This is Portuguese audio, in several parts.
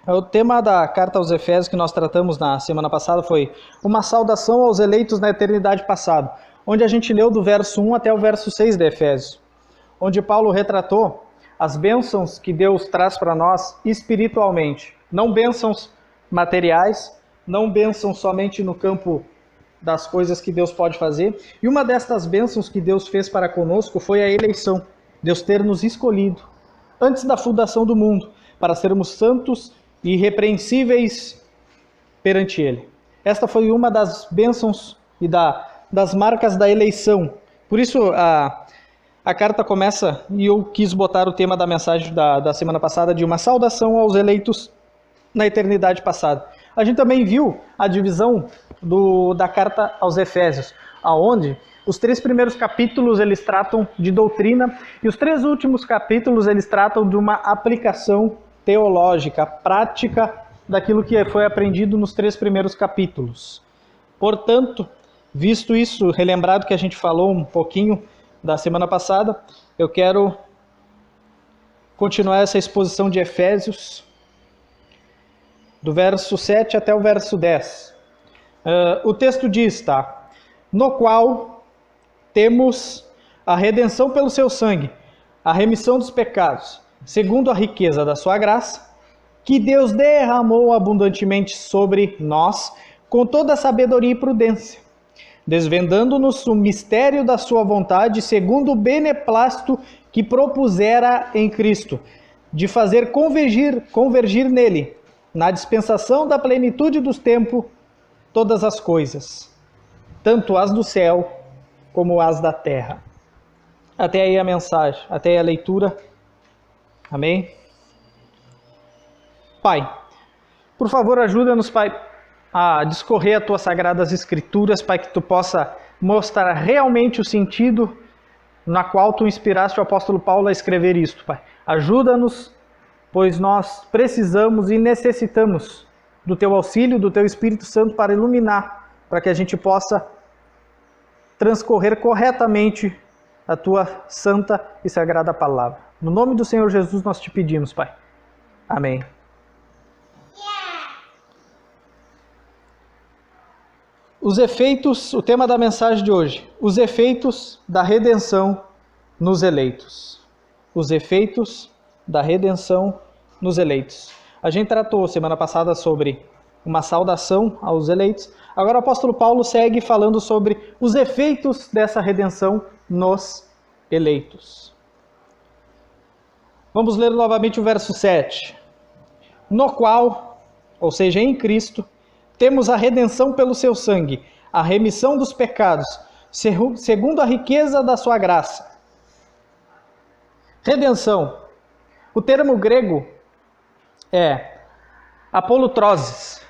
O tema da carta aos Efésios que nós tratamos na semana passada foi uma saudação aos eleitos na eternidade passada, onde a gente leu do verso 1 até o verso 6 de Efésios, onde Paulo retratou as bênçãos que Deus traz para nós espiritualmente, não bênçãos materiais, não bênçãos somente no campo das coisas que Deus pode fazer. E uma destas bênçãos que Deus fez para conosco foi a eleição, Deus ter nos escolhido antes da fundação do mundo, para sermos santos e irrepreensíveis perante Ele. Esta foi uma das bênçãos e das marcas da eleição. Por isso a carta começa, e eu quis botar o tema da mensagem da semana passada, de uma saudação aos eleitos na eternidade passada. A gente também viu a divisão da carta aos Efésios, aonde os 3 primeiros capítulos eles tratam de doutrina e os 3 últimos capítulos eles tratam de uma aplicação teológica, prática daquilo que foi aprendido nos 3 primeiros capítulos. Portanto, visto isso, relembrado que a gente falou um pouquinho da semana passada, eu quero continuar essa exposição de Efésios, do verso 7 até o verso 10. O texto diz, no qual temos a redenção pelo seu sangue, a remissão dos pecados, segundo a riqueza da sua graça, que Deus derramou abundantemente sobre nós, com toda a sabedoria e prudência, desvendando-nos o mistério da sua vontade, segundo o beneplácito que propusera em Cristo, de fazer convergir nele, na dispensação da plenitude dos tempos, todas as coisas, tanto as do céu como as da terra. Até aí a mensagem, até aí a leitura. Amém? Pai, por favor, ajuda-nos, Pai, a discorrer as Tuas Sagradas Escrituras, Pai, que Tu possa mostrar realmente o sentido na qual Tu inspiraste o apóstolo Paulo a escrever isto, Pai. Ajuda-nos, pois nós precisamos e necessitamos do Teu auxílio, do Teu Espírito Santo para iluminar, para que a gente possa transcorrer corretamente a Tua santa e sagrada palavra. No nome do Senhor Jesus nós te pedimos, Pai. Amém. Os efeitos, o tema da mensagem de hoje, os efeitos da redenção nos eleitos. Os efeitos da redenção nos eleitos. A gente tratou semana passada sobre uma saudação aos eleitos. Agora o apóstolo Paulo segue falando sobre os efeitos dessa redenção nos eleitos. Vamos ler novamente o verso 7. No qual, ou seja, em Cristo, temos a redenção pelo seu sangue, a remissão dos pecados, segundo a riqueza da sua graça. Redenção. O termo grego é apolutroses.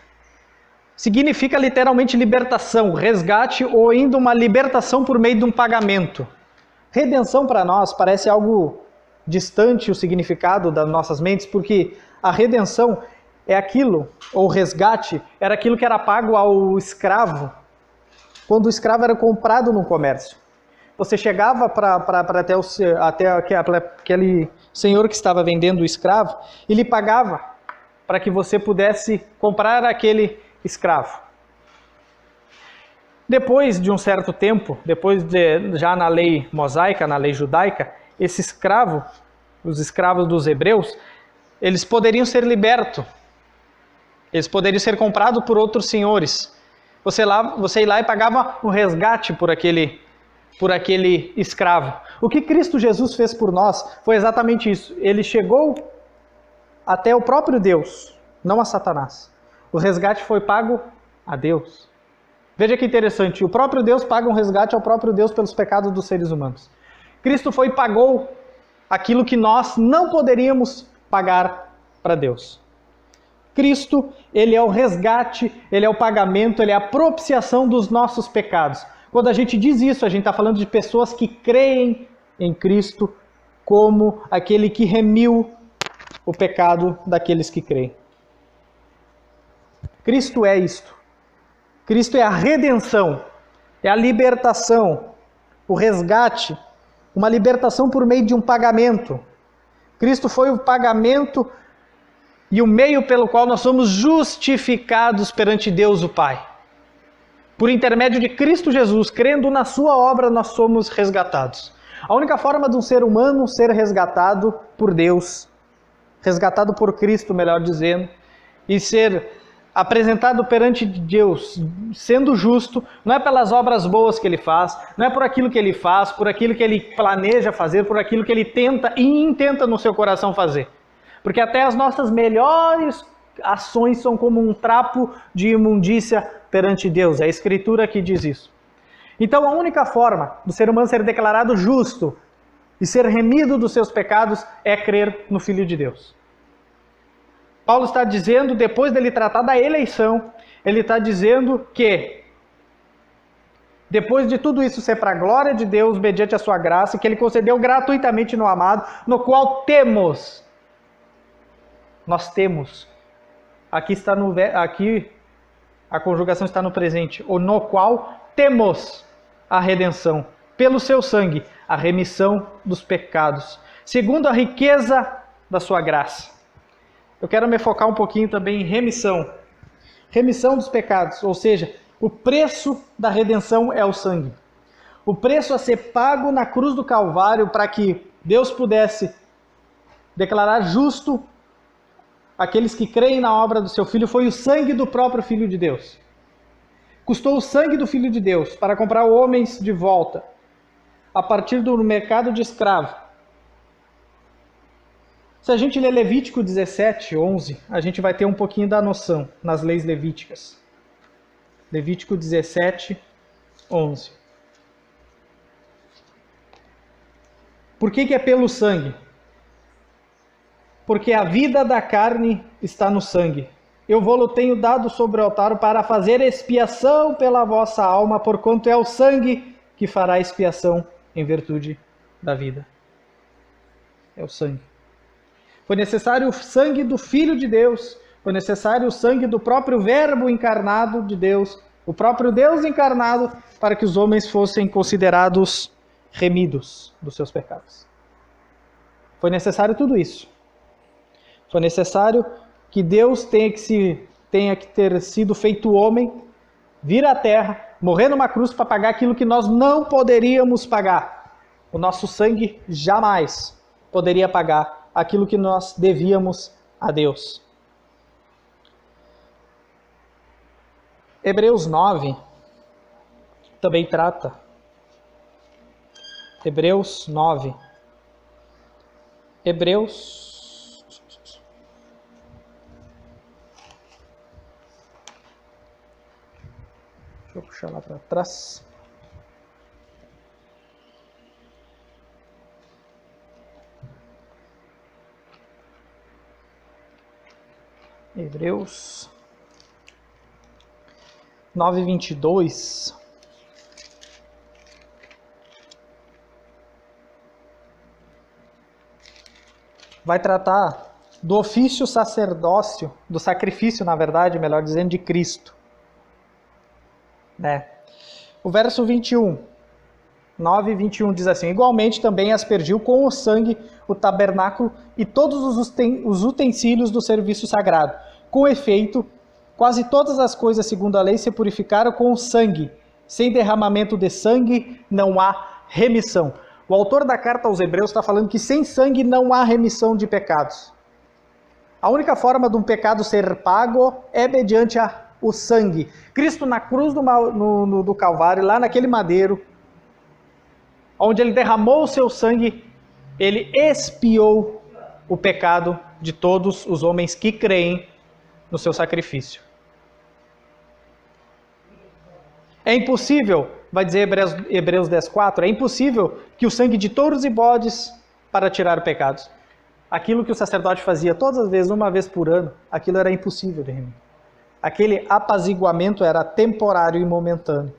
Significa literalmente libertação, resgate ou ainda uma libertação por meio de um pagamento. Redenção para nós parece algo distante o significado das nossas mentes, porque a redenção é aquilo, ou resgate, era aquilo que era pago ao escravo, quando o escravo era comprado no comércio. Você chegava até aquele senhor que estava vendendo o escravo, e lhe pagava para que você pudesse comprar aquele escravo. Depois de um certo tempo, já na lei mosaica, na lei judaica, esse escravo, os escravos dos hebreus, eles poderiam ser libertos. Eles poderiam ser comprados por outros senhores. Você ia lá e pagava um resgate por aquele escravo. O que Cristo Jesus fez por nós foi exatamente isso. Ele chegou até o próprio Deus, não a Satanás. O resgate foi pago a Deus. Veja que interessante, o próprio Deus paga um resgate ao próprio Deus pelos pecados dos seres humanos. Cristo foi e pagou aquilo que nós não poderíamos pagar para Deus. Cristo, ele é o resgate, ele é o pagamento, ele é a propiciação dos nossos pecados. Quando a gente diz isso, a gente está falando de pessoas que creem em Cristo como aquele que remiu o pecado daqueles que creem. Cristo é isto. Cristo é a redenção, é a libertação, o resgate, uma libertação por meio de um pagamento. Cristo foi o pagamento e o meio pelo qual nós somos justificados perante Deus o Pai. Por intermédio de Cristo Jesus, crendo na sua obra, nós somos resgatados. A única forma de um ser humano ser resgatado por Deus, resgatado por Cristo, melhor dizendo, e ser apresentado perante Deus, sendo justo, não é pelas obras boas que ele faz, não é por aquilo que ele faz, por aquilo que ele planeja fazer, por aquilo que ele tenta e intenta no seu coração fazer. Porque até as nossas melhores ações são como um trapo de imundícia perante Deus. É a Escritura que diz isso. Então a única forma do ser humano ser declarado justo e ser remido dos seus pecados é crer no Filho de Deus. Paulo está dizendo, depois dele tratar da eleição, ele está dizendo que depois de tudo isso ser para a glória de Deus, mediante a sua graça, que ele concedeu gratuitamente no amado, no qual temos, nós temos, aqui a conjugação está no presente, ou no qual temos a redenção, pelo seu sangue, a remissão dos pecados, segundo a riqueza da sua graça. Eu quero me focar um pouquinho também em remissão. Remissão dos pecados, ou seja, o preço da redenção é o sangue. O preço a ser pago na cruz do Calvário para que Deus pudesse declarar justo aqueles que creem na obra do seu Filho foi o sangue do próprio Filho de Deus. Custou o sangue do Filho de Deus para comprar homens de volta a partir do mercado de escravo. Se a gente ler Levítico 17, 11, a gente vai ter um pouquinho da noção nas leis levíticas. Levítico 17, 11. Por que é pelo sangue? Porque a vida da carne está no sangue. Eu vou-lo tenho dado sobre o altar para fazer expiação pela vossa alma, porquanto é o sangue que fará expiação em virtude da vida. É o sangue. Foi necessário o sangue do Filho de Deus, foi necessário o sangue do próprio Verbo encarnado de Deus, o próprio Deus encarnado, para que os homens fossem considerados remidos dos seus pecados. Foi necessário tudo isso. Foi necessário que Deus tenha que ter sido feito homem, vir à terra, morrer numa cruz para pagar aquilo que nós não poderíamos pagar. O nosso sangue jamais poderia pagar aquilo que nós devíamos a Deus. Hebreus 9 também trata. Hebreus 9. Deixa eu puxar lá para trás. Hebreus 9, 22. Vai tratar do ofício sacerdócio, do sacrifício, na verdade, melhor dizendo, de Cristo. O verso 21, 9 e 21 diz assim: igualmente também aspergiu com o sangue o tabernáculo e todos os utensílios do serviço sagrado. Com efeito, quase todas as coisas segundo a lei se purificaram com o sangue. Sem derramamento de sangue não há remissão. O autor da carta aos Hebreus está falando que sem sangue não há remissão de pecados. A única forma de um pecado ser pago é mediante o sangue. Cristo na cruz do Calvário, lá naquele madeiro, onde ele derramou o seu sangue, ele expiou o pecado de todos os homens que creem no seu sacrifício. É impossível, vai dizer Hebreus 10:4, é impossível que o sangue de touros e bodes para tirar pecados. Aquilo que o sacerdote fazia todas as vezes, uma vez por ano, aquilo era impossível de remir. Aquele apaziguamento era temporário e momentâneo.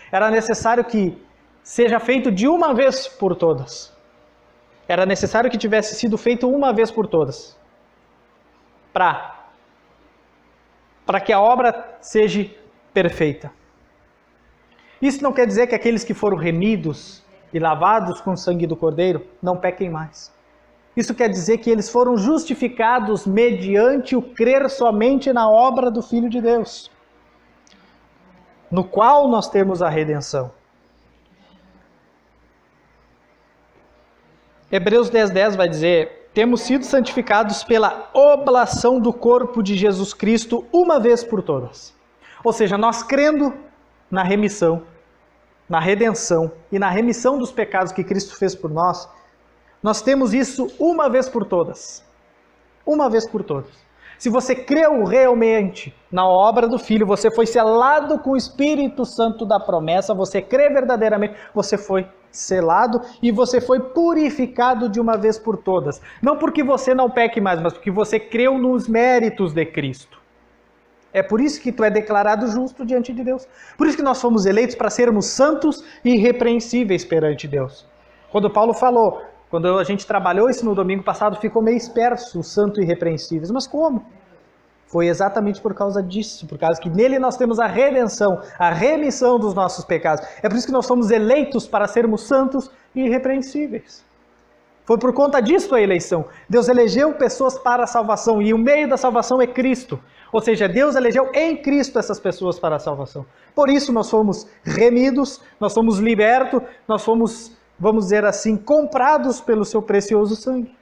Era necessário que seja feito de uma vez por todas. Era necessário que tivesse sido feito uma vez por todas. Para que a obra seja perfeita. Isso não quer dizer que aqueles que foram remidos e lavados com o sangue do Cordeiro não pequem mais. Isso quer dizer que eles foram justificados mediante o crer somente na obra do Filho de Deus, no qual nós temos a redenção. Hebreus 10:10 vai dizer: temos sido santificados pela oblação do corpo de Jesus Cristo uma vez por todas. Ou seja, nós crendo na remissão, na redenção e na remissão dos pecados que Cristo fez por nós, nós temos isso uma vez por todas. Uma vez por todas. Se você creu realmente na obra do Filho, você foi selado com o Espírito Santo da promessa, você crê verdadeiramente, você foi selado e você foi purificado de uma vez por todas. Não porque você não peque mais, mas porque você creu nos méritos de Cristo. É por isso que tu é declarado justo diante de Deus. Por isso que nós fomos eleitos para sermos santos e irrepreensíveis perante Deus. Quando Paulo falou, quando a gente trabalhou isso no domingo passado, ficou meio disperso, santo e irrepreensíveis. Mas como? Foi exatamente por causa disso, por causa que nele nós temos a redenção, a remissão dos nossos pecados. É por isso que nós fomos eleitos para sermos santos e irrepreensíveis. Foi por conta disso a eleição. Deus elegeu pessoas para a salvação e o meio da salvação é Cristo. Ou seja, Deus elegeu em Cristo essas pessoas para a salvação. Por isso nós fomos remidos, nós fomos libertos, nós fomos, vamos dizer assim, comprados pelo seu precioso sangue.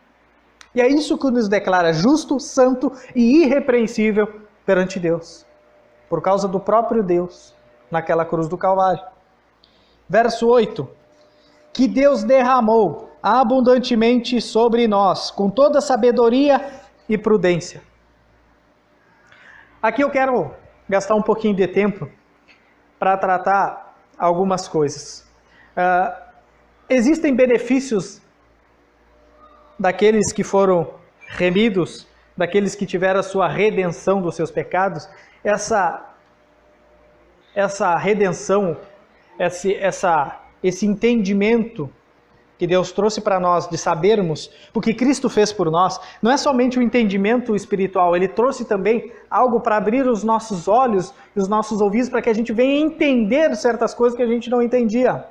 E é isso que nos declara justo, santo e irrepreensível perante Deus. Por causa do próprio Deus, naquela cruz do Calvário. Verso 8. Que Deus derramou abundantemente sobre nós, com toda sabedoria e prudência. Aqui eu quero gastar um pouquinho de tempo para tratar algumas coisas. Existem benefícios daqueles que foram remidos, daqueles que tiveram a sua redenção dos seus pecados. Essa redenção, esse entendimento que Deus trouxe para nós de sabermos o que Cristo fez por nós, não é somente o entendimento espiritual, Ele trouxe também algo para abrir os nossos olhos e os nossos ouvidos para que a gente venha entender certas coisas que a gente não entendia.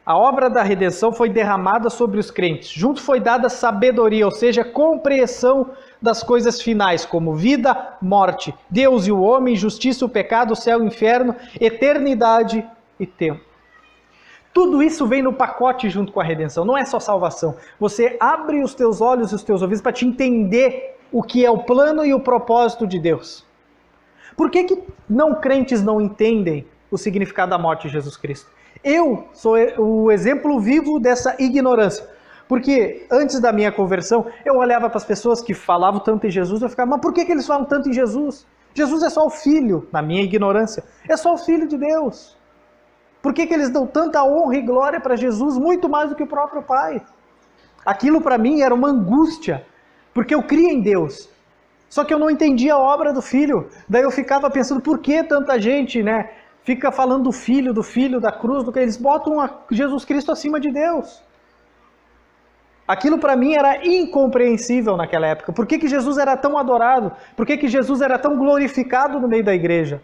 A obra da redenção foi derramada sobre os crentes. Junto foi dada sabedoria, ou seja, compreensão das coisas finais, como vida, morte, Deus e o homem, justiça, o pecado, o céu e o inferno, eternidade e tempo. Tudo isso vem no pacote junto com a redenção, não é só salvação. Você abre os teus olhos e os teus ouvidos para te entender o que é o plano e o propósito de Deus. Por que não crentes não entendem o significado da morte de Jesus Cristo? Eu sou o exemplo vivo dessa ignorância. Porque antes da minha conversão, eu olhava para as pessoas que falavam tanto em Jesus, eu ficava, mas por que eles falam tanto em Jesus? Jesus é só o Filho, na minha ignorância, é só o Filho de Deus. Por que eles dão tanta honra e glória para Jesus, muito mais do que o próprio Pai? Aquilo para mim era uma angústia, porque eu cria em Deus, só que eu não entendia a obra do Filho. Daí eu ficava pensando, por que tanta gente, fica falando do Filho, da cruz, do que eles botam Jesus Cristo acima de Deus? Aquilo para mim era incompreensível naquela época. Por que Jesus era tão adorado? Por que Jesus era tão glorificado no meio da igreja?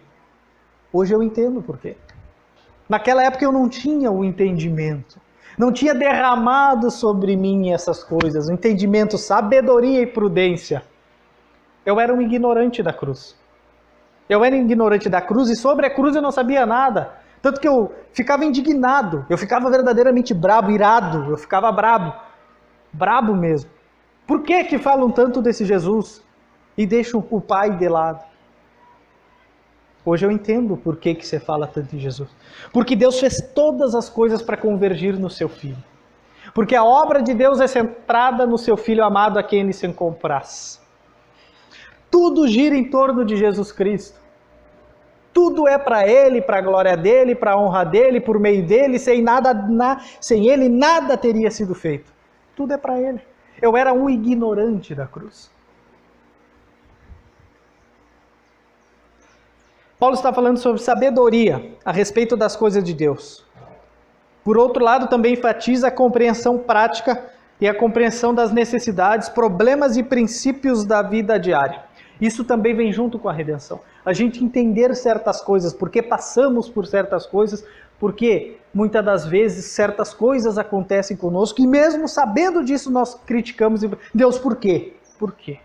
Hoje eu entendo por quê. Naquela época eu não tinha o entendimento, não tinha derramado sobre mim essas coisas, o entendimento, sabedoria e prudência. Eu era um ignorante da cruz. Eu era ignorante da cruz e sobre a cruz eu não sabia nada. Tanto que eu ficava indignado, eu ficava verdadeiramente brabo, irado, eu ficava brabo mesmo. Por que falam tanto desse Jesus e deixam o Pai de lado? Hoje eu entendo por que você fala tanto em Jesus. Porque Deus fez todas as coisas para convergir no seu Filho. Porque a obra de Deus é centrada no seu Filho amado a quem Ele se compraz. Tudo gira em torno de Jesus Cristo. Tudo é para Ele, para a glória dEle, para a honra dEle, por meio dEle. Sem Ele nada teria sido feito. Tudo é para Ele. Eu era um ignorante da cruz. Paulo está falando sobre sabedoria a respeito das coisas de Deus. Por outro lado, também enfatiza a compreensão prática e a compreensão das necessidades, problemas e princípios da vida diária. Isso também vem junto com a redenção. A gente entender certas coisas, porque passamos por certas coisas, Porque muitas das vezes certas coisas acontecem conosco e mesmo sabendo disso nós criticamos e Deus, por quê? Por quê?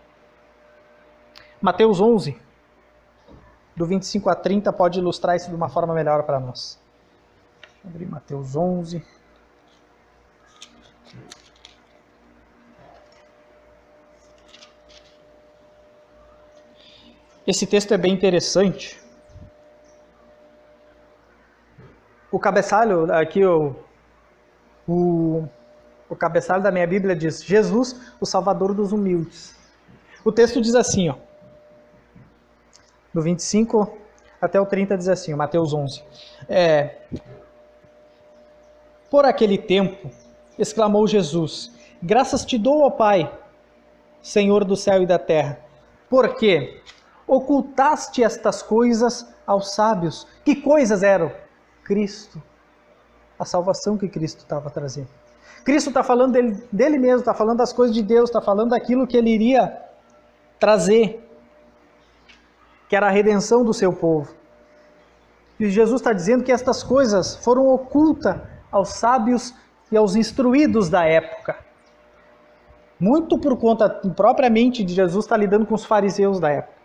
Mateus 11, do 25 a 30, pode ilustrar isso de uma forma melhor para nós. Deixa eu abrir Mateus 11. Esse texto é bem interessante. O cabeçalho, aqui o cabeçalho da minha Bíblia diz: Jesus, o Salvador dos humildes. O texto diz assim, ó, do 25 até o 30 diz assim, Mateus 11. Por aquele tempo, exclamou Jesus: graças te dou, ó Pai, Senhor do céu e da terra, porque ocultaste estas coisas aos sábios. Que coisas eram? Cristo. A salvação que Cristo estava trazendo. Cristo está falando dele mesmo, está falando das coisas de Deus, está falando daquilo que ele iria trazer, que era a redenção do seu povo. E Jesus está dizendo que estas coisas foram ocultas aos sábios e aos instruídos da época. Muito por conta propriamente de Jesus estar lidando com os fariseus da época.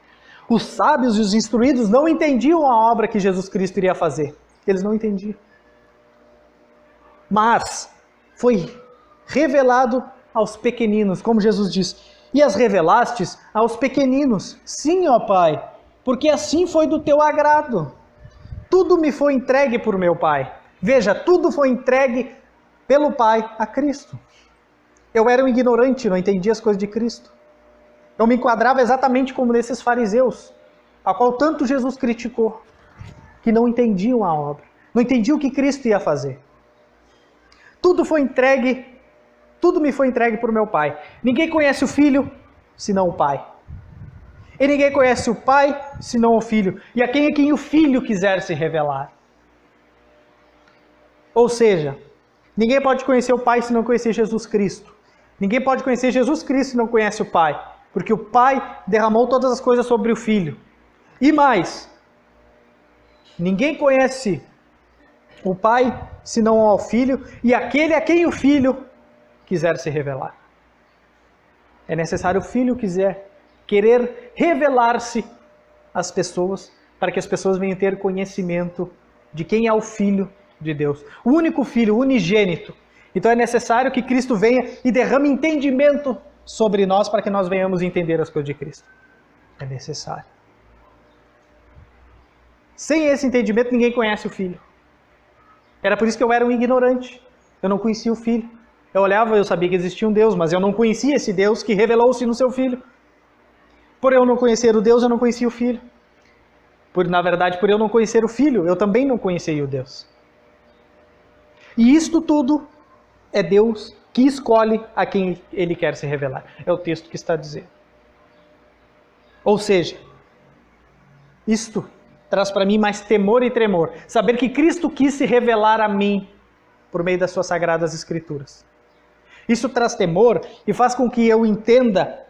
Os sábios e os instruídos não entendiam a obra que Jesus Cristo iria fazer. Eles não entendiam. Mas foi revelado aos pequeninos, como Jesus diz. E as revelastes aos pequeninos. Sim, ó Pai, porque assim foi do teu agrado. Tudo me foi entregue por meu Pai. Veja, tudo foi entregue pelo Pai a Cristo. Eu era um ignorante, não entendia as coisas de Cristo. Eu me enquadrava exatamente como nesses fariseus, a qual tanto Jesus criticou, que não entendiam a obra, não entendiam o que Cristo ia fazer. Tudo foi entregue, tudo me foi entregue por meu Pai. Ninguém conhece o Filho, senão o Pai. E ninguém conhece o Pai, senão o Filho. E a quem o Filho quiser se revelar. Ou seja, ninguém pode conhecer o Pai se não conhecer Jesus Cristo. Ninguém pode conhecer Jesus Cristo se não conhece o Pai. Porque o Pai derramou todas as coisas sobre o Filho. E mais, ninguém conhece o Pai senão ao Filho e aquele a quem o Filho quiser se revelar. É necessário o Filho querer revelar-se às pessoas para que as pessoas venham ter conhecimento de quem é o Filho de Deus. O único Filho, o unigênito. Então é necessário que Cristo venha e derrame entendimento sobre nós para que nós venhamos entender as coisas de Cristo. É necessário. Sem esse entendimento, ninguém conhece o Filho. Era por isso que eu era um ignorante. Eu não conhecia o Filho. Eu olhava, eu sabia que existia um Deus, mas eu não conhecia esse Deus que revelou-se no seu Filho. Por eu não conhecer o Deus, eu não conhecia o Filho. Na verdade, por eu não conhecer o Filho, eu também não conhecia o Deus. E isto tudo é Deus que escolhe a quem Ele quer se revelar. É o texto que está dizendo. Ou seja, isto traz para mim mais temor e tremor. Saber que Cristo quis se revelar a mim por meio das suas sagradas Escrituras. Isso traz temor e faz com que eu entenda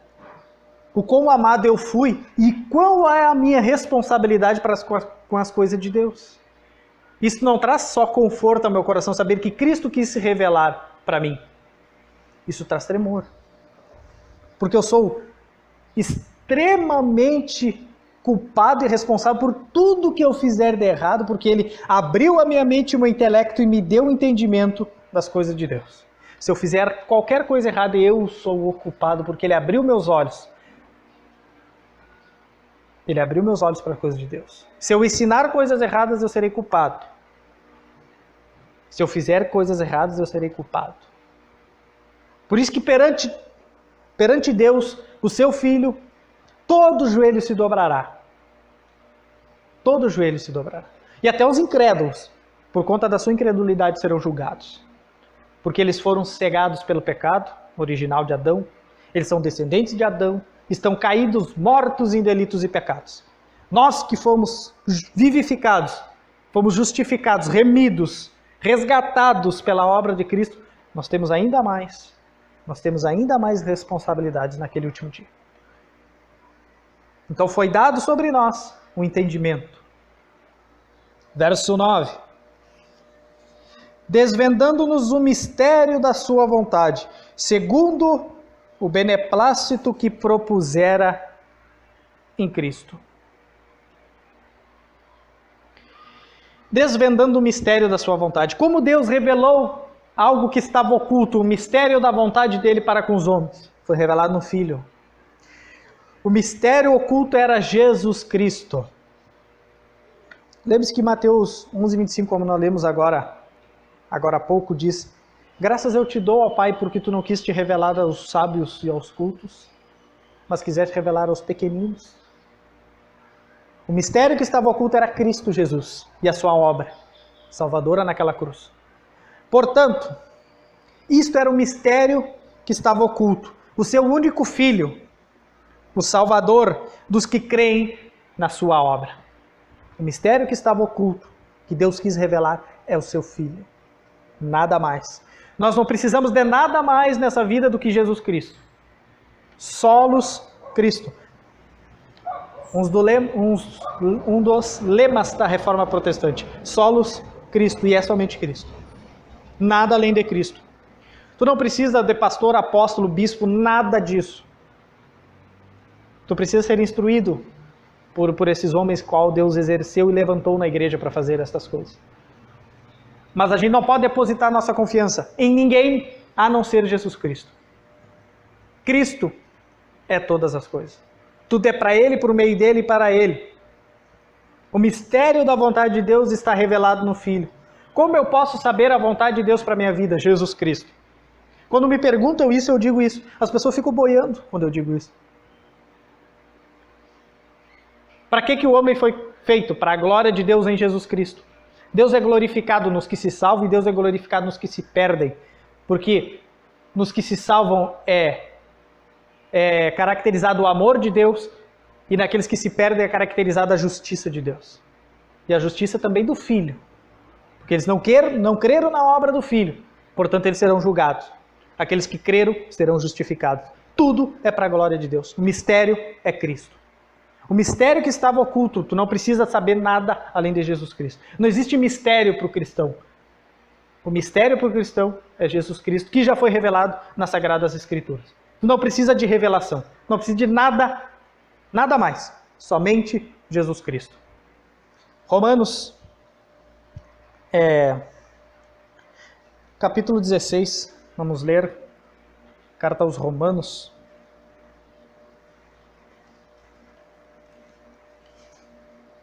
o quão amado eu fui e qual é a minha responsabilidade com as coisas de Deus. Isso não traz só conforto ao meu coração, saber que Cristo quis se revelar para mim. Isso traz tremor. Porque eu sou extremamente culpado e responsável por tudo que eu fizer de errado, porque Ele abriu a minha mente e o meu intelecto e me deu o entendimento das coisas de Deus. Se eu fizer qualquer coisa errada, eu sou o culpado, porque Ele abriu meus olhos. Ele abriu meus olhos para as coisas de Deus. Se eu ensinar coisas erradas, eu serei culpado. Se eu fizer coisas erradas, eu serei culpado. Por isso que perante Deus, o seu Filho, todo joelho se dobrará. Todo joelho se dobrará. E até os incrédulos, por conta da sua incredulidade, serão julgados. Porque eles foram cegados pelo pecado original de Adão. Eles são descendentes de Adão. Estão caídos, mortos em delitos e pecados. Nós que fomos vivificados, fomos justificados, remidos, resgatados pela obra de Cristo, nós temos ainda mais responsabilidades naquele último dia. Então foi dado sobre nós o entendimento. Verso 9. desvendando-nos o mistério da sua vontade, segundo o beneplácito que propusera em Cristo. Desvendando o mistério da sua vontade. Como Deus revelou algo que estava oculto, o mistério da vontade dele para com os homens? Foi revelado no Filho. O mistério oculto era Jesus Cristo. Lembre-se que Mateus 11:25, como nós lemos agora há pouco, diz: graças eu te dou, ó Pai, porque tu não quis te revelar aos sábios e aos cultos, mas quiseste revelar aos pequeninos. O mistério que estava oculto era Cristo Jesus e a sua obra salvadora naquela cruz. Portanto, isto era o mistério que estava oculto. O seu único filho, o Salvador dos que creem na sua obra. O mistério que estava oculto, que Deus quis revelar, é o seu filho. Nada mais. Nós não precisamos de nada mais nessa vida do que Jesus Cristo. Solos Cristo. Um dos lemas da Reforma Protestante. Solos Cristo, e é somente Cristo. Nada além de Cristo. Tu não precisa de pastor, apóstolo, bispo, nada disso. Tu precisa ser instruído por esses homens qual Deus exerceu e levantou na igreja para fazer estas coisas. Mas a gente não pode depositar nossa confiança em ninguém a não ser Jesus Cristo. Cristo é todas as coisas. Tudo é para Ele, por meio dEle e para Ele. O mistério da vontade de Deus está revelado no Filho. Como eu posso saber a vontade de Deus para a minha vida? Jesus Cristo. Quando me perguntam isso, eu digo isso. As pessoas ficam boiando quando eu digo isso. Para que o homem foi feito? Para a glória de Deus em Jesus Cristo. Deus é glorificado nos que se salvam e Deus é glorificado nos que se perdem. Porque nos que se salvam é caracterizado o amor de Deus e naqueles que se perdem é caracterizada a justiça de Deus. E a justiça também do Filho. Porque eles não creram na obra do Filho, portanto eles serão julgados. Aqueles que creram serão justificados. Tudo é para a glória de Deus. O mistério é Cristo. O mistério que estava oculto, tu não precisa saber nada além de Jesus Cristo. Não existe mistério para o cristão. O mistério para o cristão é Jesus Cristo, que já foi revelado nas Sagradas Escrituras. Tu não precisa de revelação, não precisa de nada mais, somente Jesus Cristo. Romanos, capítulo 16, vamos ler, carta aos Romanos.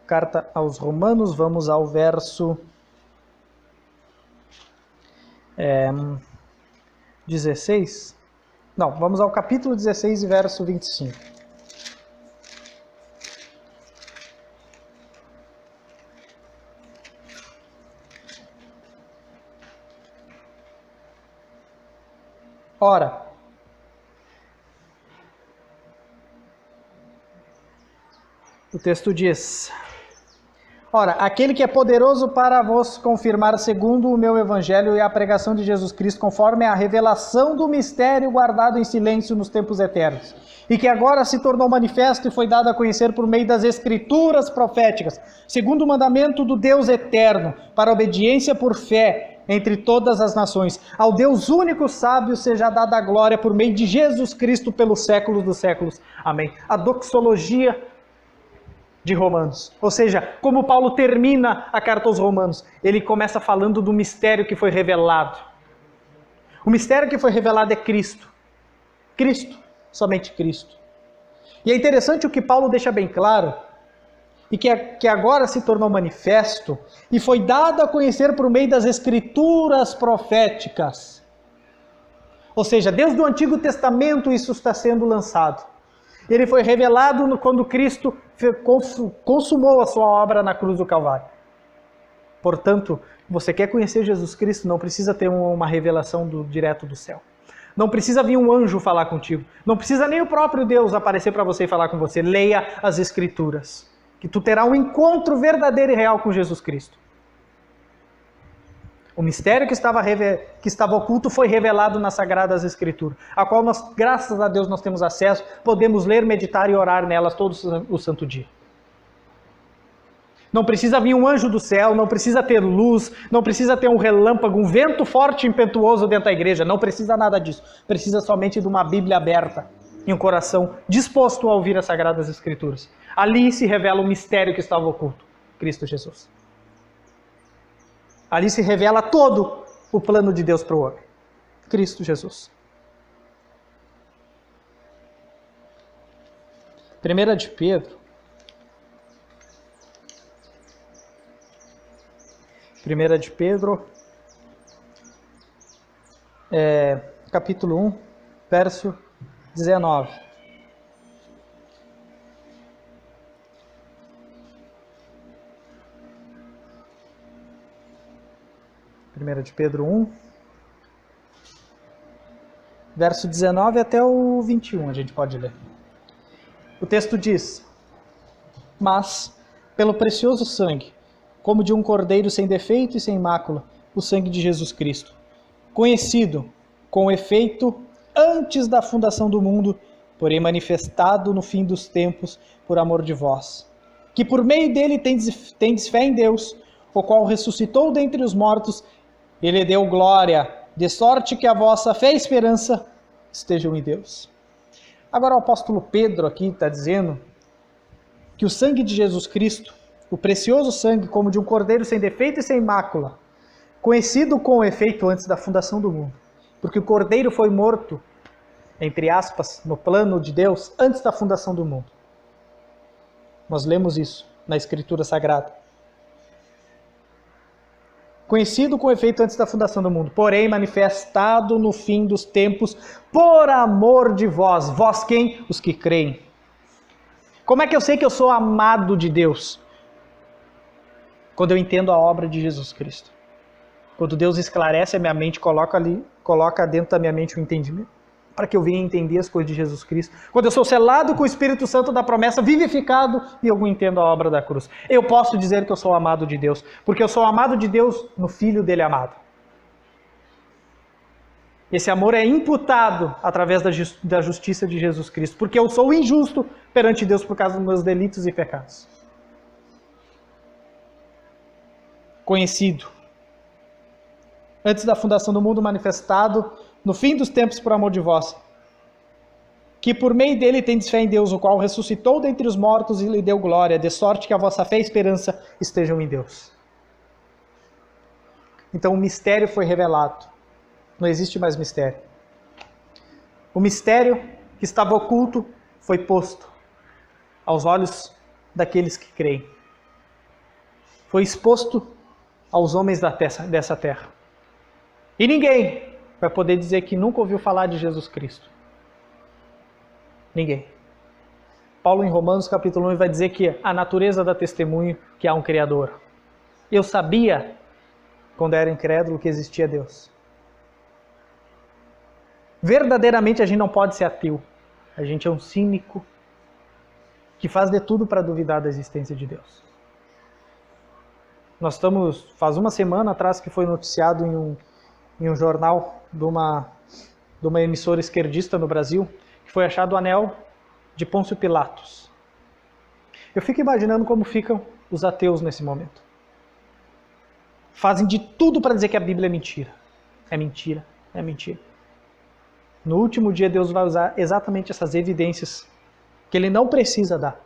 Carta aos Romanos, vamos ao verso 16. Não, vamos ao capítulo 16 e verso 25. Ora, o texto diz: ora, aquele que é poderoso para vos confirmar segundo o meu evangelho e a pregação de Jesus Cristo, conforme a revelação do mistério guardado em silêncio nos tempos eternos, e que agora se tornou manifesto e foi dado a conhecer por meio das escrituras proféticas, segundo o mandamento do Deus eterno, para obediência por fé entre todas as nações. Ao Deus único sábio seja dada a glória por meio de Jesus Cristo pelos séculos dos séculos. Amém. A doxologia de Romanos. Ou seja, como Paulo termina a carta aos Romanos, ele começa falando do mistério que foi revelado. O mistério que foi revelado é Cristo. Cristo, somente Cristo. E é interessante o que Paulo deixa bem claro, e que agora se tornou manifesto, e foi dado a conhecer por meio das escrituras proféticas. Ou seja, desde o Antigo Testamento isso está sendo lançado. Ele foi revelado quando Cristo consumou a sua obra na cruz do Calvário. Portanto, você quer conhecer Jesus Cristo, não precisa ter uma revelação direto do céu. Não precisa vir um anjo falar contigo. Não precisa nem o próprio Deus aparecer para você e falar com você. Leia as Escrituras, que tu terá um encontro verdadeiro e real com Jesus Cristo. O mistério que estava oculto foi revelado nas Sagradas Escrituras, a qual nós, graças a Deus, nós temos acesso, podemos ler, meditar e orar nelas todo o santo dia. Não precisa vir um anjo do céu, não precisa ter luz, não precisa ter um relâmpago, um vento forte e impetuoso dentro da igreja. Não precisa nada disso. Precisa somente de uma Bíblia aberta e um coração disposto a ouvir as Sagradas Escrituras. Ali se revela o mistério que estava oculto, Cristo Jesus. Ali se revela todo o plano de Deus para o homem, Cristo Jesus. 1 de Pedro, capítulo 1, verso 19. 1 de Pedro 1, verso 19 até o 21, a gente pode ler. O texto diz: mas, pelo precioso sangue, como de um cordeiro sem defeito e sem mácula, o sangue de Jesus Cristo, conhecido com efeito antes da fundação do mundo, porém manifestado no fim dos tempos por amor de vós, que por meio dele tendes fé em Deus, o qual ressuscitou dentre os mortos e lhe deu glória, de sorte que a vossa fé e esperança estejam em Deus. Agora o apóstolo Pedro aqui está dizendo que o sangue de Jesus Cristo, o precioso sangue como de um cordeiro sem defeito e sem mácula, conhecido com efeito antes da fundação do mundo, porque o cordeiro foi morto, entre aspas, no plano de Deus, antes da fundação do mundo. Nós lemos isso na Escritura Sagrada. Conhecido com efeito antes da fundação do mundo, porém manifestado no fim dos tempos por amor de vós. Vós quem? Os que creem. Como é que eu sei que eu sou amado de Deus? Quando eu entendo a obra de Jesus Cristo. Quando Deus esclarece a minha mente, coloca dentro da minha mente o entendimento, para que eu venha entender as coisas de Jesus Cristo. Quando eu sou selado com o Espírito Santo da promessa, vivificado, e eu entendo a obra da cruz. Eu posso dizer que eu sou amado de Deus, porque eu sou amado de Deus no Filho dele amado. Esse amor é imputado através da justiça de Jesus Cristo, porque eu sou injusto perante Deus por causa dos meus delitos e pecados. Conhecido. Antes da fundação do mundo, manifestado no fim dos tempos por amor de vós, que por meio dele tendes fé em Deus, o qual ressuscitou dentre os mortos e lhe deu glória, de sorte que a vossa fé e esperança estejam em Deus. Então o mistério foi revelado. Não existe mais mistério. O mistério que estava oculto foi posto aos olhos daqueles que creem. Foi exposto aos homens dessa terra. E ninguém vai poder dizer que nunca ouviu falar de Jesus Cristo. Ninguém. Paulo em Romanos capítulo 1 vai dizer que a natureza dá testemunho que há um Criador. Eu sabia, quando era incrédulo, que existia Deus. Verdadeiramente a gente não pode ser ateu. A gente é um cínico que faz de tudo para duvidar da existência de Deus. Nós estamos, faz uma semana atrás que foi noticiado em um jornal de uma emissora esquerdista no Brasil, que foi achado o anel de Pôncio Pilatos. Eu fico imaginando como ficam os ateus nesse momento. Fazem de tudo para dizer que a Bíblia é mentira. É mentira, é mentira. No último dia Deus vai usar exatamente essas evidências que Ele não precisa dar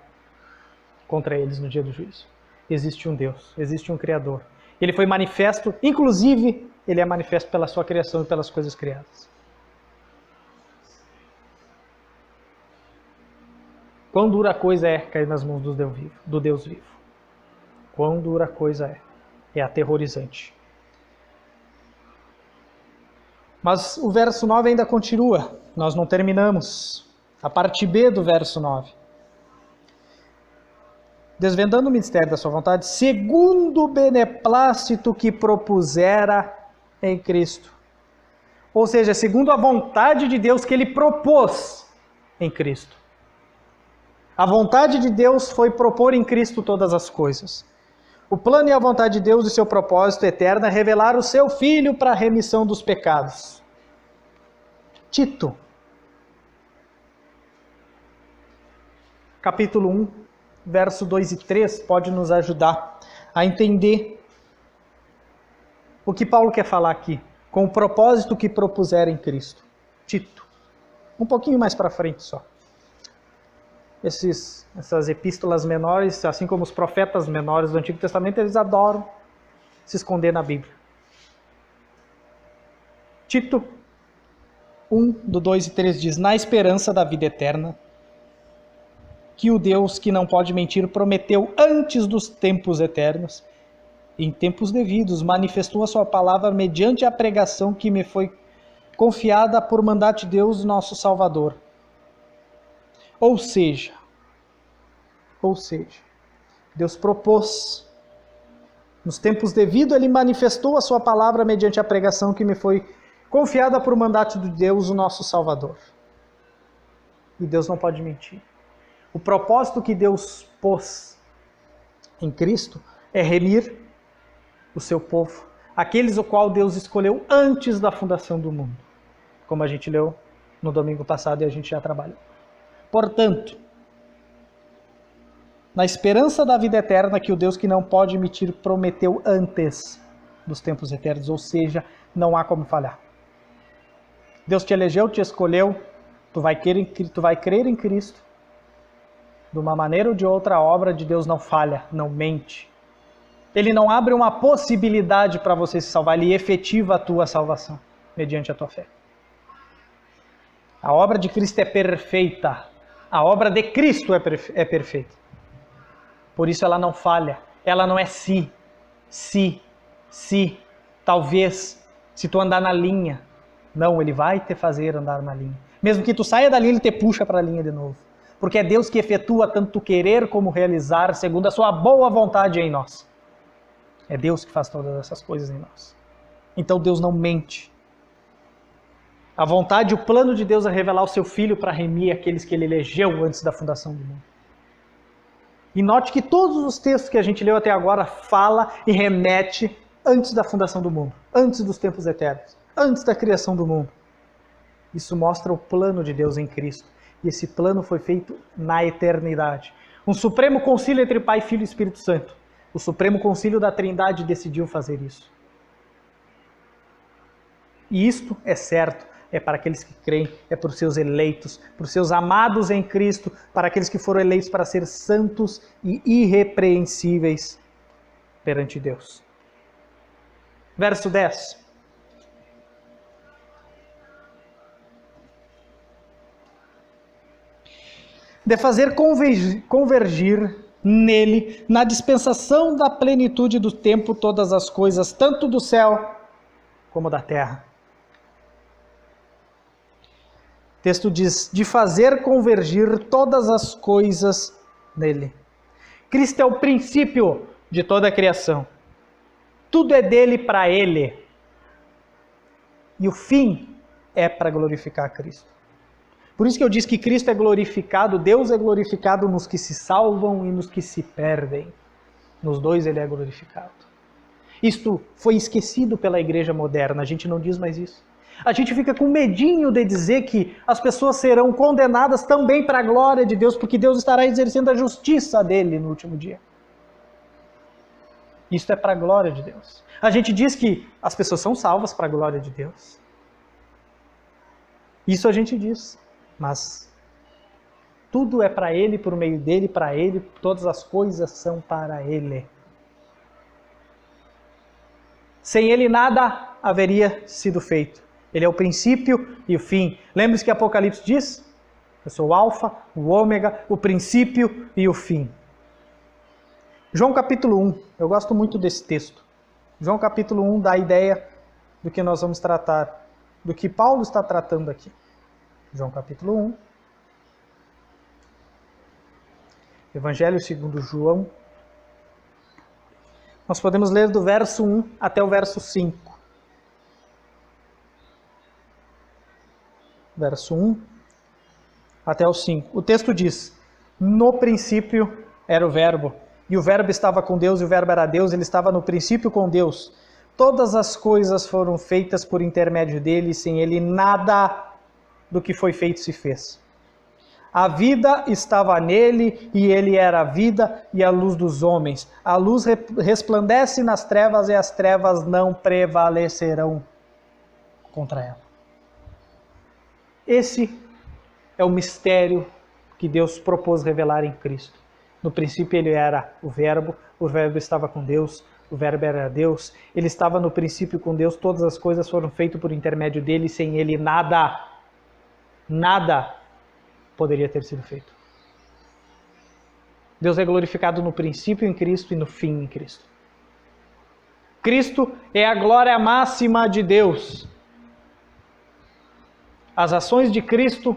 contra eles no dia do juízo. Existe um Deus, existe um Criador. Ele foi manifesto, inclusive, Ele é manifesto pela sua criação e pelas coisas criadas. Quão dura coisa é cair nas mãos do Deus vivo. Quão dura coisa é. É aterrorizante. Mas o verso 9 ainda continua. Nós não terminamos. A parte B do verso 9. Desvendando o mistério da sua vontade, segundo o beneplácito que propusera em Cristo. Ou seja, segundo a vontade de Deus que Ele propôs em Cristo. A vontade de Deus foi propor em Cristo todas as coisas. O plano e a vontade de Deus e seu propósito eterno é revelar o seu Filho para a remissão dos pecados. Tito, capítulo 1, verso 2 e 3 pode nos ajudar a entender o que Paulo quer falar aqui, com o propósito que propuseram em Cristo. Tito, um pouquinho mais para frente só. Essas epístolas menores, assim como os profetas menores do Antigo Testamento, eles adoram se esconder na Bíblia. Tito 1, do 2 e 3 diz: na esperança da vida eterna, que o Deus que não pode mentir prometeu antes dos tempos eternos, em tempos devidos, manifestou a sua palavra mediante a pregação que me foi confiada por mandato de Deus, nosso Salvador. Ou seja, Deus propôs, nos tempos devidos, ele manifestou a sua palavra mediante a pregação que me foi confiada por mandato de Deus, o nosso Salvador. E Deus não pode mentir. O propósito que Deus pôs em Cristo é remir o seu povo, aqueles o qual Deus escolheu antes da fundação do mundo, como a gente leu no domingo passado e a gente já trabalhou. Portanto, na esperança da vida eterna que o Deus que não pode mentir prometeu antes dos tempos eternos, ou seja, não há como falhar. Deus te elegeu, te escolheu, tu vai crer em Cristo. De uma maneira ou de outra, a obra de Deus não falha, não mente. Ele não abre uma possibilidade para você se salvar, ele efetiva a tua salvação, mediante a tua fé. A obra de Cristo é perfeita. A obra de Cristo é perfeita. Por isso ela não falha. Ela não é se, talvez, se tu andar na linha. Não, ele vai te fazer andar na linha. Mesmo que tu saia da linha, ele te puxa para a linha de novo. Porque é Deus que efetua tanto querer como realizar, segundo a sua boa vontade em nós. É Deus que faz todas essas coisas em nós. Então Deus não mente. A vontade e o plano de Deus é revelar o seu Filho para remir aqueles que ele elegeu antes da fundação do mundo. E note que todos os textos que a gente leu até agora fala e remete antes da fundação do mundo, antes dos tempos eternos, antes da criação do mundo. Isso mostra o plano de Deus em Cristo. E esse plano foi feito na eternidade. Um supremo concílio entre Pai, Filho e Espírito Santo. O supremo concílio da Trindade decidiu fazer isso. E isto é certo, é para aqueles que creem, é para os seus eleitos, para os seus amados em Cristo, para aqueles que foram eleitos para ser santos e irrepreensíveis perante Deus. Verso 10. De fazer convergir nele, na dispensação da plenitude do tempo, todas as coisas, tanto do céu como da terra. O texto diz, de fazer convergir todas as coisas nele. Cristo é o princípio de toda a criação. Tudo é dele para ele. E o fim é para glorificar a Cristo. Por isso que eu disse que Cristo é glorificado, Deus é glorificado nos que se salvam e nos que se perdem. Nos dois ele é glorificado. Isto foi esquecido pela igreja moderna, a gente não diz mais isso. A gente fica com medinho de dizer que as pessoas serão condenadas também para a glória de Deus, porque Deus estará exercendo a justiça dele no último dia. Isso é para a glória de Deus. A gente diz que as pessoas são salvas para a glória de Deus. Isso a gente diz. Mas tudo é para ele, por meio dele, para ele, todas as coisas são para ele. Sem ele nada haveria sido feito. Ele é o princípio e o fim. Lembre-se que Apocalipse diz? Eu sou o alfa, o ômega, o princípio e o fim. João capítulo 1, eu gosto muito desse texto. João capítulo 1 dá a ideia do que nós vamos tratar, do que Paulo está tratando aqui. João capítulo 1. Evangelho segundo João. Nós podemos ler do verso 1 até o verso 5. Verso 1 até o 5. O texto diz, no princípio era o verbo, e o verbo estava com Deus, e o verbo era Deus, ele estava no princípio com Deus. Todas as coisas foram feitas por intermédio dele, e sem ele nada do que foi feito se fez. A vida estava nele, e ele era a vida e a luz dos homens. A luz resplandece nas trevas, e as trevas não prevalecerão contra ela. Esse é o mistério que Deus propôs revelar em Cristo. No princípio ele era o Verbo estava com Deus, o Verbo era Deus, ele estava no princípio com Deus, todas as coisas foram feitas por intermédio dele, sem ele nada poderia ter sido feito. Deus é glorificado no princípio em Cristo e no fim em Cristo. Cristo é a glória máxima de Deus. As ações de Cristo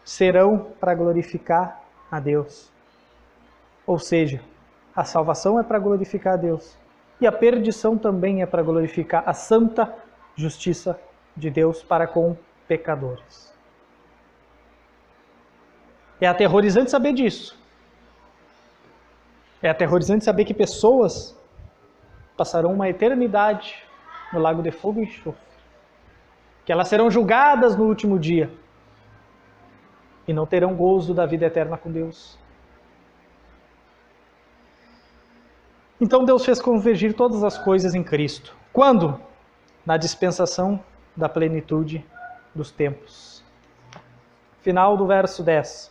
serão para glorificar a Deus. Ou seja, a salvação é para glorificar a Deus. E a perdição também é para glorificar a santa justiça de Deus para com pecadores. É aterrorizante saber disso. É aterrorizante saber que pessoas passarão uma eternidade no lago de fogo e enxofre. Que elas serão julgadas no último dia e não terão gozo da vida eterna com Deus. Então Deus fez convergir todas as coisas em Cristo. Quando? Na dispensação da plenitude dos tempos. Final do verso 10.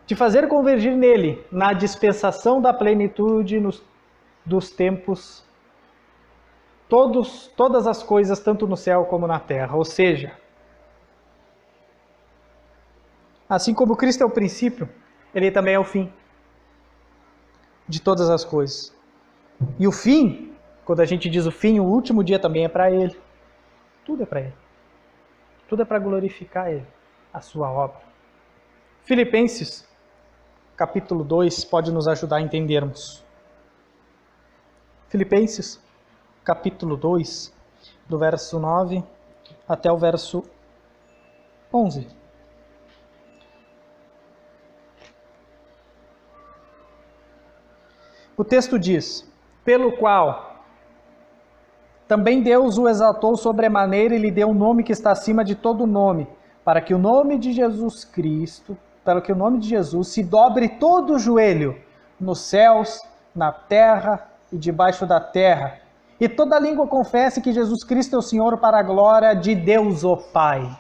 De fazer convergir nele, na dispensação da plenitude dos tempos, todas as coisas, tanto no céu como na terra. Ou seja, assim como Cristo é o princípio, ele também é o fim de todas as coisas. E o fim, quando a gente diz o fim, o último dia também é para ele. Tudo é para ele. Tudo é para glorificar ele, a sua obra. Filipenses, capítulo 2, pode nos ajudar a entendermos. Filipenses, capítulo 2, do verso 9 até o verso 11. O texto diz: pelo qual também Deus o exaltou sobremaneira e lhe deu um nome que está acima de todo nome, para que o nome de Jesus Cristo, para que o nome de Jesus se dobre todo o joelho, nos céus, na terra e debaixo da terra, e toda língua confesse que Jesus Cristo é o Senhor, para a glória de Deus o Pai.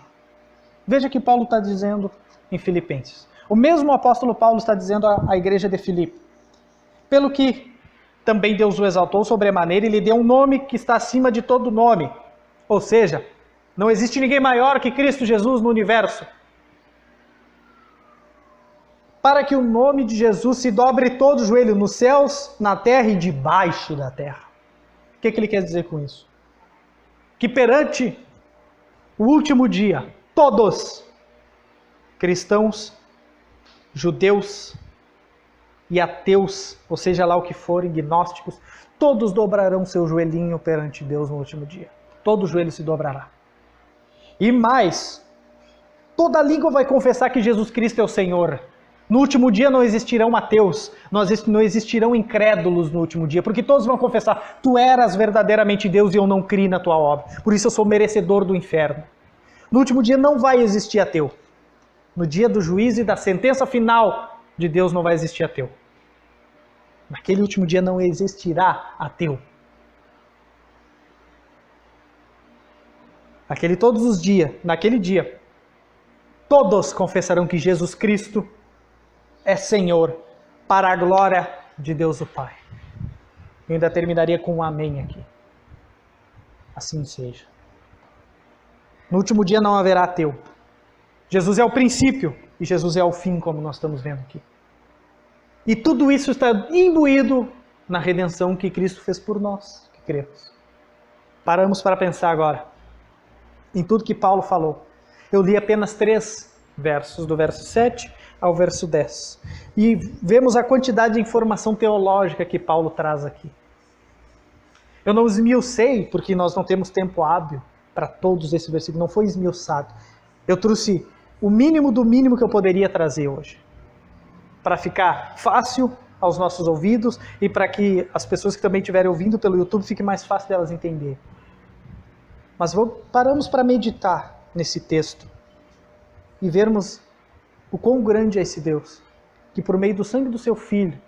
Veja que Paulo está dizendo em Filipenses. O mesmo apóstolo Paulo está dizendo à igreja de Filipe. Pelo que também Deus o exaltou sobremaneira e lhe deu um nome que está acima de todo nome. Ou seja, não existe ninguém maior que Cristo Jesus no universo. Para que o nome de Jesus se dobre todo o joelho nos céus, na terra e debaixo da terra. O que ele quer dizer com isso? Que perante o último dia, todos, cristãos, judeus e ateus, ou seja lá o que forem, gnósticos, todos dobrarão seu joelhinho perante Deus no último dia. Todo joelho se dobrará. E mais, toda língua vai confessar que Jesus Cristo é o Senhor. No último dia não existirão ateus, não existirão incrédulos no último dia, porque todos vão confessar: tu eras verdadeiramente Deus e eu não criei na tua obra, por isso eu sou merecedor do inferno. No último dia não vai existir ateu. No dia do juízo e da sentença final de Deus não vai existir ateu. Naquele último dia não existirá ateu. Naquele dia, todos confessarão que Jesus Cristo é Senhor, para a glória de Deus o Pai. Eu ainda terminaria com um amém aqui. Assim seja. No último dia não haverá ateu. Jesus é o princípio e Jesus é o fim, como nós estamos vendo aqui. E tudo isso está imbuído na redenção que Cristo fez por nós, que cremos. Paramos para pensar agora em tudo que Paulo falou. Eu li apenas 3 versos, do verso 7 ao verso 10. E vemos a quantidade de informação teológica que Paulo traz aqui. Eu não esmiucei, porque nós não temos tempo hábil para todos esses versículos, não foi esmiuçado. Eu trouxe o mínimo do mínimo que eu poderia trazer hoje, para ficar fácil aos nossos ouvidos e para que as pessoas que também estiverem ouvindo pelo YouTube fique mais fácil delas entenderem. Mas paramos para meditar nesse texto e vermos o quão grande é esse Deus, que por meio do sangue do seu Filho,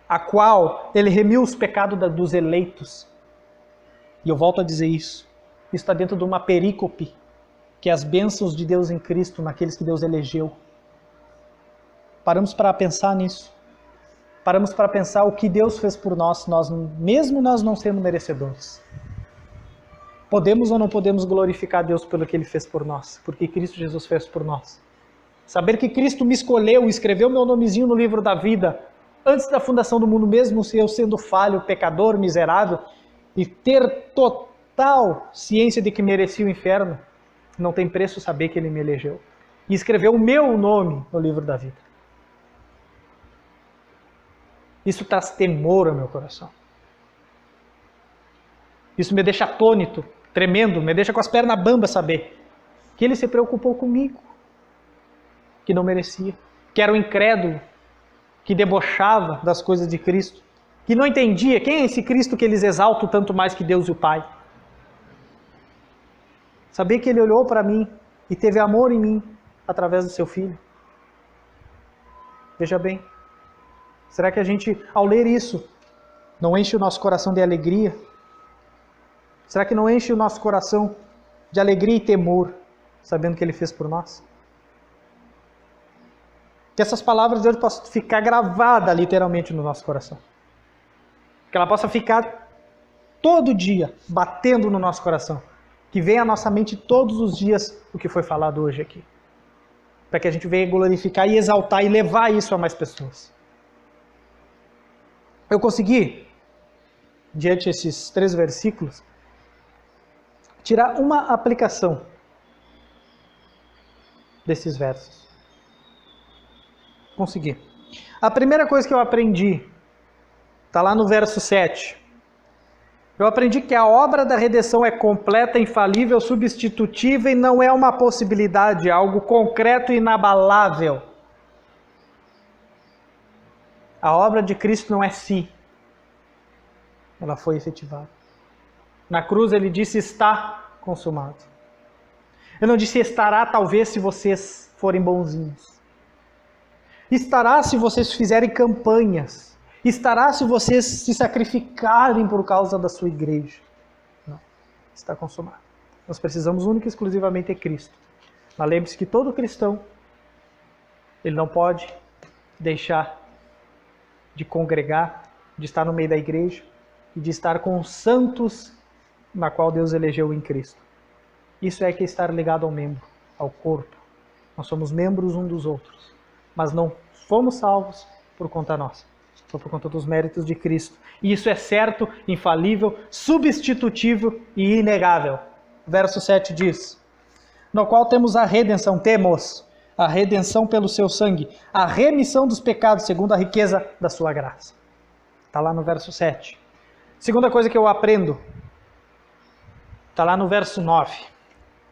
a qual ele remiu os pecados dos eleitos. E eu volto a dizer isso está dentro de uma perícope, que é as bênçãos de Deus em Cristo, naqueles que Deus elegeu. Paramos para pensar nisso. Paramos para pensar o que Deus fez por nós, mesmo nós não sendo merecedores. Podemos ou não podemos glorificar Deus pelo que Ele fez por nós, porque Cristo Jesus fez por nós. Saber que Cristo me escolheu, escreveu meu nomezinho no livro da vida, antes da fundação do mundo, mesmo eu sendo falho, pecador, miserável, e ter total ciência de que merecia o inferno, não tem preço saber que Ele me elegeu. E escreveu o meu nome no livro da vida. Isso traz temor ao meu coração. Isso me deixa atônito, tremendo, me deixa com as pernas bambas saber que Ele se preocupou comigo, que não merecia, que era um incrédulo, que debochava das coisas de Cristo, que não entendia quem é esse Cristo que eles exaltam tanto mais que Deus e o Pai. Saber que Ele olhou para mim e teve amor em mim através do seu Filho. Veja bem, será que a gente, ao ler isso, não enche o nosso coração de alegria? Será que não enche o nosso coração de alegria e temor, sabendo que Ele fez por nós? Que essas palavras de hoje possam ficar gravadas literalmente no nosso coração. Que ela possa ficar todo dia batendo no nosso coração. Que venha à nossa mente todos os dias o que foi falado hoje aqui. Para que a gente venha glorificar e exaltar e levar isso a mais pessoas. Eu consegui, diante desses 3 versículos, tirar uma aplicação desses versos. Consegui. A primeira coisa que eu aprendi, está lá no verso 7. Eu aprendi que a obra da redenção é completa, infalível, substitutiva e não é uma possibilidade, é algo concreto e inabalável. A obra de Cristo não é si. Ela foi efetivada. Na cruz Ele disse, está consumado. Ele não disse, estará talvez se vocês forem bonzinhos. Estará se vocês fizerem campanhas. Estará se vocês se sacrificarem por causa da sua igreja. Não, está consumado. Nós precisamos única e exclusivamente de Cristo. Mas lembre-se que todo cristão, ele não pode deixar de congregar, de estar no meio da igreja e de estar com os santos na qual Deus elegeu em Cristo. Isso é que é estar ligado ao membro, ao corpo. Nós somos membros uns dos outros, mas não fomos salvos por conta nossa. Foi por conta dos méritos de Cristo. E isso é certo, infalível, substitutível e inegável. Verso 7 diz, no qual temos a redenção pelo seu sangue, a remissão dos pecados segundo a riqueza da sua graça. Está lá no verso 7. Segunda coisa que eu aprendo, está lá no verso 9.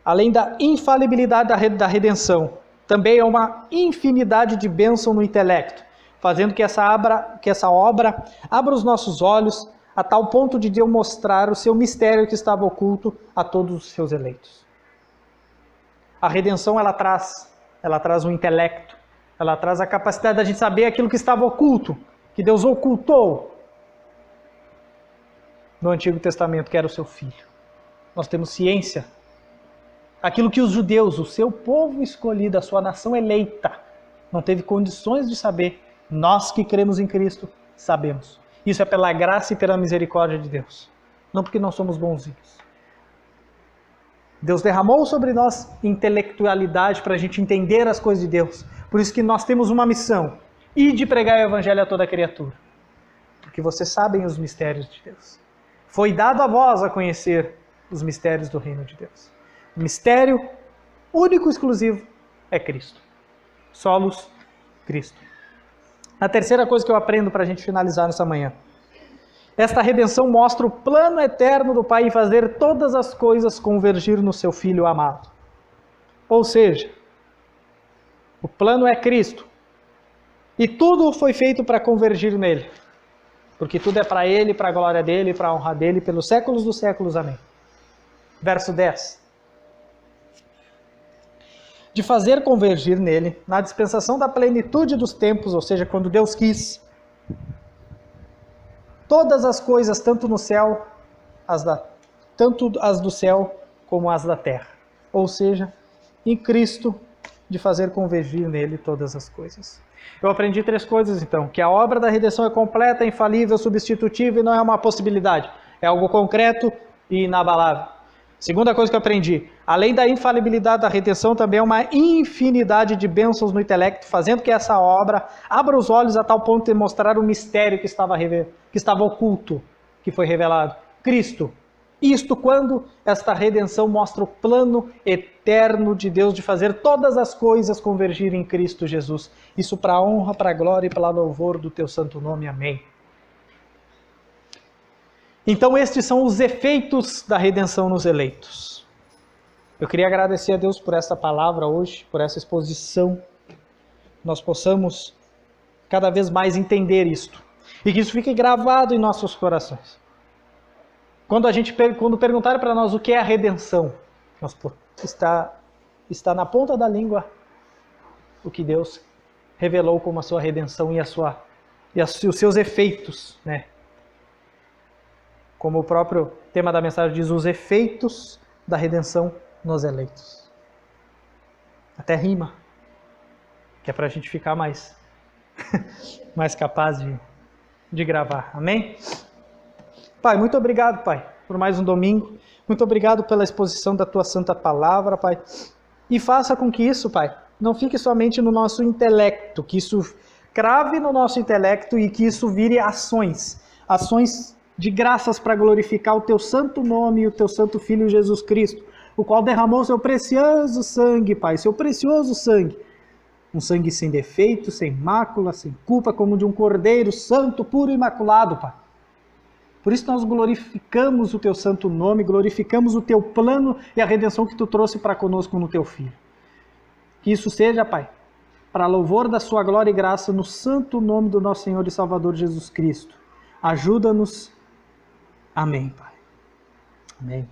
Além da infalibilidade da redenção, também é uma infinidade de bênção no intelecto, fazendo que essa obra abra os nossos olhos a tal ponto de Deus mostrar o seu mistério que estava oculto a todos os seus eleitos. A redenção ela traz um intelecto, ela traz a capacidade de a gente saber aquilo que estava oculto, que Deus ocultou no Antigo Testamento, que era o seu Filho. Nós temos ciência. Aquilo que os judeus, o seu povo escolhido, a sua nação eleita, não teve condições de saber, nós que cremos em Cristo, sabemos. Isso é pela graça e pela misericórdia de Deus. Não porque nós somos bonzinhos. Deus derramou sobre nós intelectualidade para a gente entender as coisas de Deus. Por isso que nós temos uma missão, e de pregar o Evangelho a toda criatura. Porque vocês sabem os mistérios de Deus. Foi dado a vós a conhecer os mistérios do reino de Deus. O mistério único e exclusivo é Cristo. Solos Cristo. A terceira coisa que eu aprendo para a gente finalizar nessa manhã. Esta redenção mostra o plano eterno do Pai em fazer todas as coisas convergir no seu Filho amado. Ou seja, o plano é Cristo. E tudo foi feito para convergir nele. Porque tudo é para Ele, para a glória dEle, para a honra dEle, pelos séculos dos séculos. Amém. Verso 10. de fazer convergir nele, na dispensação da plenitude dos tempos, ou seja, quando Deus quis, todas as coisas, tanto no céu, tanto as do céu como as da terra. Ou seja, em Cristo, de fazer convergir nele todas as coisas. Eu aprendi 3 coisas então, que a obra da redenção é completa, infalível, substitutiva e não é uma possibilidade, é algo concreto e inabalável. Segunda coisa que eu aprendi, além da infalibilidade da redenção, também é uma infinidade de bênçãos no intelecto, fazendo que essa obra abra os olhos a tal ponto de mostrar o mistério que estava oculto, que foi revelado. Cristo. Isto quando esta redenção mostra o plano eterno de Deus de fazer todas as coisas convergirem em Cristo Jesus. Isso para a honra, para a glória e para o louvor do teu santo nome. Amém. Então estes são os efeitos da redenção nos eleitos. Eu queria agradecer a Deus por esta palavra hoje, por essa exposição. Nós possamos cada vez mais entender isto. E que isso fique gravado em nossos corações. Quando perguntarem para nós o que é a redenção, está na ponta da língua o que Deus revelou como a sua redenção e os seus efeitos, né? Como o próprio tema da mensagem diz, os efeitos da redenção nos eleitos. Até rima, que é para a gente ficar mais capaz de gravar. Amém? Pai, muito obrigado, Pai, por mais um domingo. Muito obrigado pela exposição da Tua Santa Palavra, Pai. E faça com que isso, Pai, não fique somente no nosso intelecto, que isso crave no nosso intelecto e que isso vire ações de graças para glorificar o Teu santo nome e o Teu santo Filho Jesus Cristo, o qual derramou seu precioso sangue, Pai, seu precioso sangue. Um sangue sem defeito, sem mácula, sem culpa, como de um cordeiro santo, puro e imaculado, Pai. Por isso nós glorificamos o Teu santo nome, glorificamos o Teu plano e a redenção que Tu trouxe para conosco no Teu Filho. Que isso seja, Pai, para louvor da Sua glória e graça no santo nome do nosso Senhor e Salvador Jesus Cristo. Ajuda-nos. Amém, Pai. Amém.